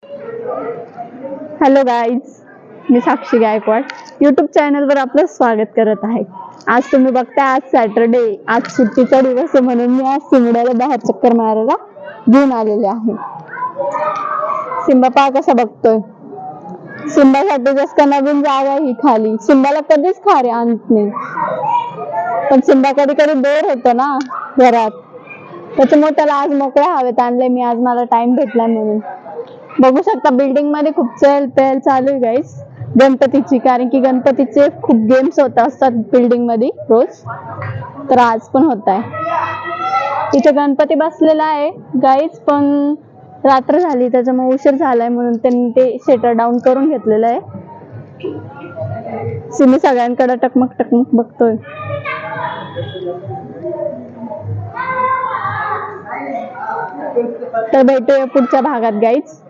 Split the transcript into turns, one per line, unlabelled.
Hello guys, मी साक्षी Gaikwad YouTube चॅनलवर आपलं स्वागत करत आहे. आज तुम्ही बघताय आज सॅटरडे, आज सुट्टीचा दिवस आहे म्हणून मी आज सिमड्याला बाहेर चक्कर मारायला घेऊन आलेले आहे. सिम्बा पहा कसा बघतोय. सिम्बासाठी जास्त नवीन जागा ही खाली. सिम्बाला कधीच खारे आणत नाही, पण सिम्बा कधी कधी बोर होतो ना घरात, त्याच्यामुळे त्याला आज मोकळ्या हवेत आणलंय मी. आज मला टाइम भेटला म्हणून. बघू शकता बिल्डिंग मध्ये खूप चहल पहल चालू आहे गाईस गणपतीची, कारण की गणपतीचे खूप गेम्स होत असतात बिल्डिंग मध्ये रोज, तर आज पण होत आहे. इथे गणपती बसलेला आहे गाईस, पण रात्र झाली त्याच्यामुळे उशीर झालाय म्हणून त्यांनी ते शटर डाऊन करून घेतलेलं आहे. सिमी सगळ्यांकडे टकमक टकमक बघतोय. तर भेटूया पुढच्या भागात गाईज.